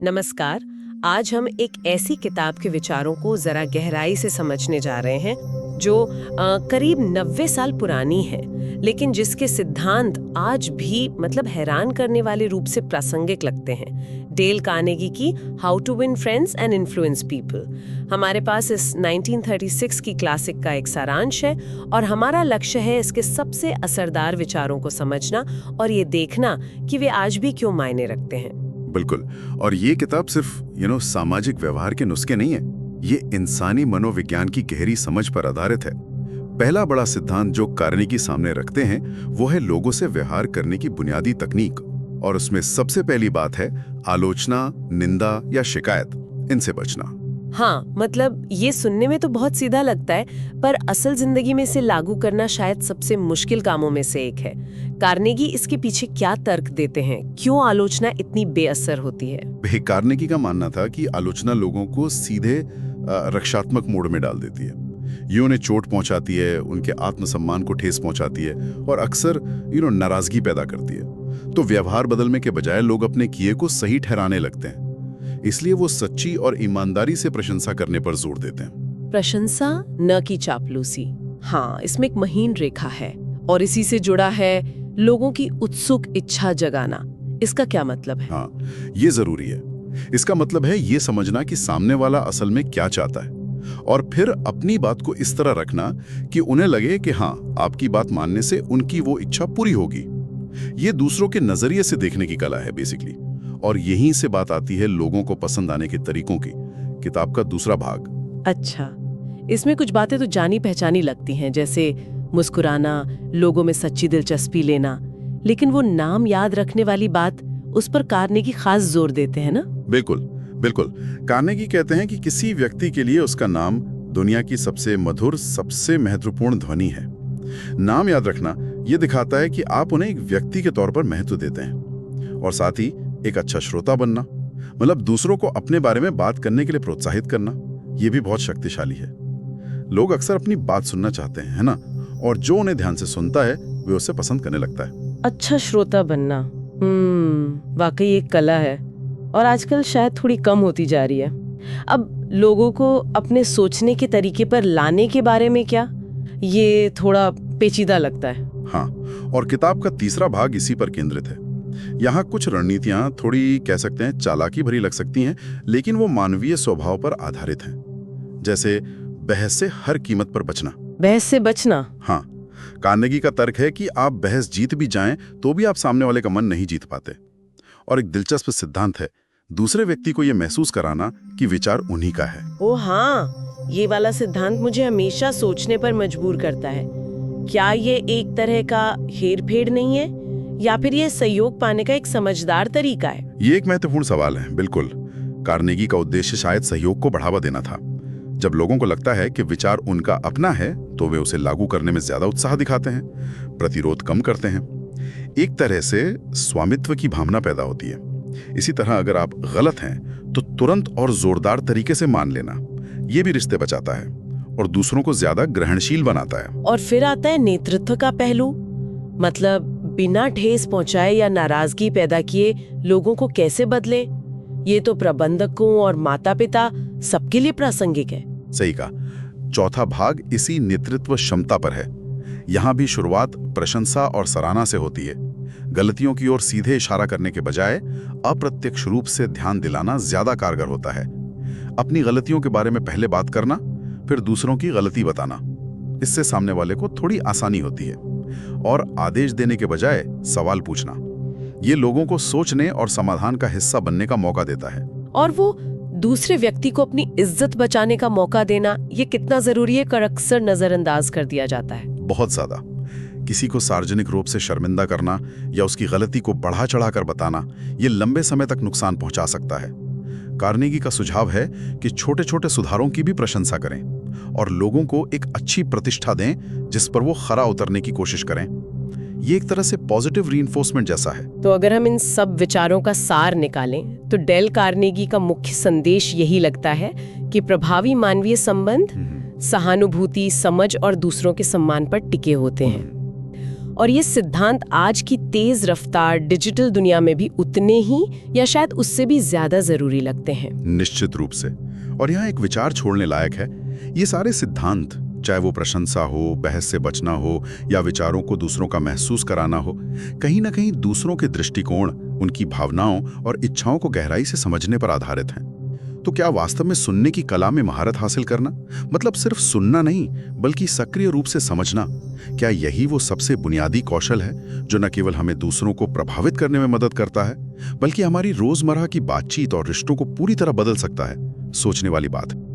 नमस्कार। आज हम एक ऐसी किताब के विचारों को जरा गहराई से समझने जा रहे हैं जो करीब 90 साल पुरानी है, लेकिन जिसके सिद्धांत आज भी हैरान करने वाले रूप से प्रासंगिक लगते हैं। डेल कार्नेगी की how to win friends and influence people. हमारे पास इस 1936 की क्लासिक का एक सारांश है और हमारा लक्ष्य है इसके सबसे असरदार विचारों को समझना और ये देखना कि वे आज भी क्यों मायने रखते हैं। बिल्कुल। और ये किताब सिर्फ सामाजिक व्यवहार के नुस्खे नहीं है, ये इंसानी मनोविज्ञान की गहरी समझ पर आधारित है। पहला बड़ा सिद्धांत जो कार्नेगी सामने रखते हैं वो है लोगों से व्यवहार करने की बुनियादी तकनीक, और उसमें सबसे पहली बात है आलोचना, निंदा या शिकायत, इनसे बचना। हाँ, ये सुनने में तो बहुत सीधा लगता है, पर असल जिंदगी में इसे लागू करना शायद सबसे मुश्किल कामों में से एक है। कार्नेगी इसके पीछे क्या तर्क देते हैं? क्यों आलोचना इतनी बेअसर होती है? कार्नेगी का मानना था कि आलोचना लोगों को सीधे रक्षात्मक मोड में डाल देती है। ये उन्हें चोट पहुंचाती है, उनके आत्मसम्मान को ठेस पहुंचाती है और अक्सर नाराजगी पैदा करती है। तो व्यवहार बदलने के बजाय लोग अपने किए को सही ठहराने लगते हैं। इसलिए वो सच्ची और ईमानदारी से प्रशंसा करने पर जोर देते हैं। प्रशंसा, न कि चापलूसी। हाँ, इसमें एक महीन रेखा है और इसी से जुड़ा है लोगों की उत्सुक इच्छा जगाना। इसका क्या मतलब है? हाँ, ये जरूरी है। इसका मतलब है ये समझना कि सामने वाला असल में क्या चाहता है और फिर अपनी बात को इस तरह रखना कि उन्हें लगे कि हाँ, आपकी बात मानने से उनकी वो इच्छा पूरी होगी। ये दूसरों के नजरिए से देखने की कला है बेसिकली, और यहीं से बात आती है लोगों को पसंद आने के तरीकों की। किताब का दूसरा भाग। अच्छा, इसमें कुछ बातें तो जानी पहचानी लगती हैं, जैसे मुस्कुराना, लोगों में सच्ची दिलचस्पी लेना, लेकिन वो नाम याद रखने वाली बात, उस पर कार्नेगी खास जोर देते हैं ना? बिल्कुल बिल्कुल। कार्नेगी कहते हैं कि किसी व्यक्ति के लिए उसका नाम दुनिया की सबसे मधुर, सबसे महत्वपूर्ण ध्वनि है। नाम याद रखना ये दिखाता है कि आप उन्हें एक व्यक्ति के तौर पर महत्व देते हैं, और साथ ही एक अच्छा श्रोता बनना, दूसरों को अपने बारे में बात करने के लिए प्रोत्साहित करना, ये भी बहुत शक्तिशाली है। लोग अक्सर अपनी बात सुनना चाहते हैं, है ना? और जो उन्हें ध्यान से सुनता है वे उसे पसंद करने लगता है। अच्छा श्रोता बनना, वाकई एक कला है और आजकल शायद थोड़ी कम होती जा रही है। अब लोगों को अपने सोचने के तरीके पर लाने के बारे में क्या? ये थोड़ा पेचीदा लगता है। हाँ, और किताब का तीसरा भाग इसी पर केंद्रित है। यहाँ कुछ रणनीतियाँ थोड़ी कह सकते हैं चालाकी भरी लग सकती हैं, लेकिन वो मानवीय स्वभाव पर आधारित हैं। जैसे बहस से हर कीमत पर बचना। बहस से बचना? हाँ, कार्नेगी का तर्क है कि आप बहस जीत भी जाएं तो भी आप सामने वाले का मन नहीं जीत पाते। और एक दिलचस्प सिद्धांत है दूसरे व्यक्ति को यह महसूस कराना कि विचार उन्हीं का है। ओ हाँ, ये वाला सिद्धांत मुझे हमेशा सोचने पर मजबूर करता है। क्या ये एक तरह का हेर-फेर नहीं है, या फिर ये सहयोग पाने का एक समझदार तरीका है? ये एक महत्वपूर्ण सवाल है। बिल्कुल, कार्नेगी का उद्देश्य शायद सहयोग को बढ़ावा देना था। जब लोगों को लगता है कि विचार उनका अपना है तो वे उसे लागू करने में ज्यादा उत्साह दिखाते हैं, प्रतिरोध कम करते हैं। एक तरह से स्वामित्व की भावना पैदा होती है। इसी तरह अगर आप गलत हैं तो तुरंत और जोरदार तरीके से मान लेना, ये भी रिश्ते बचाता है और दूसरों को ज्यादा ग्रहणशील बनाता है। और फिर आता है नेतृत्व का पहलू, बिना ठेस पहुंचाए या नाराजगी पैदा किए लोगों को कैसे बदले। ये तो प्रबंधकों और माता पिता सबके लिए प्रासंगिक है। सही कहा। चौथा भाग इसी नेतृत्व क्षमता पर है। यहाँ भी शुरुआत प्रशंसा और सराहना से होती है। गलतियों की ओर सीधे इशारा करने के बजाय अप्रत्यक्ष रूप से ध्यान दिलाना ज्यादा कारगर होता है। अपनी गलतियों के बारे में पहले बात करना, फिर दूसरों की गलती बताना, इससे सामने वाले को थोड़ी आसानी होती है। और आदेश देने के बजाय सवाल पूछना, ये लोगों को सोचने और समाधान का हिस्सा बनने का मौका देता है। और वो दूसरे व्यक्ति को अपनी इज्जत बचाने का मौका देना, ये कितना जरूरी है कर अक्सर नजरअंदाज कर दिया जाता है। बहुत ज्यादा। किसी को सार्वजनिक रूप से शर्मिंदा करना या उसकी गलती को बढ़ा चढ़ाकर बताना, ये लंबे समय तक नुकसान पहुंचा सकता है। कार्नेगी का सुझाव है कि छोटे छोटे सुधारों की भी प्रशंसा करें और लोगों को एक अच्छी प्रतिष्ठा दें जिस पर वो खरा उतरने की कोशिश करें। ये एक तरह से पॉजिटिव रीइंफोर्समेंट जैसा है। तो अगर हम इन सब विचारों का सार निकालें तो डेल कार्नेगी का मुख्य संदेश यही लगता है कि प्रभावी मानवीय संबंध सहानुभूति, समझ और दूसरों के सम्मान पर टिके होते हैं। और ये सिद्धांत आज की तेज रफ्तार डिजिटल दुनिया में भी उतने ही या शायद उससे भी ज्यादा जरूरी लगते हैं। निश्चित रूप से। और यहाँ एक विचार छोड़ने लायक है, ये सारे सिद्धांत, चाहे वो प्रशंसा हो, बहस से बचना हो या विचारों को दूसरों का महसूस कराना हो, कहीं ना कहीं दूसरों के दृष्टिकोण, उनकी भावनाओं और इच्छाओं को गहराई से समझने पर आधारित हैं। तो क्या वास्तव में सुनने की कला में महारत हासिल करना, मतलब सिर्फ सुनना नहीं बल्कि सक्रिय रूप से समझना, क्या यही वो सबसे बुनियादी कौशल है जो न केवल हमें दूसरों को प्रभावित करने में मदद करता है बल्कि हमारी रोजमर्रा की बातचीत और रिश्तों को पूरी तरह बदल सकता है? सोचने वाली बात है।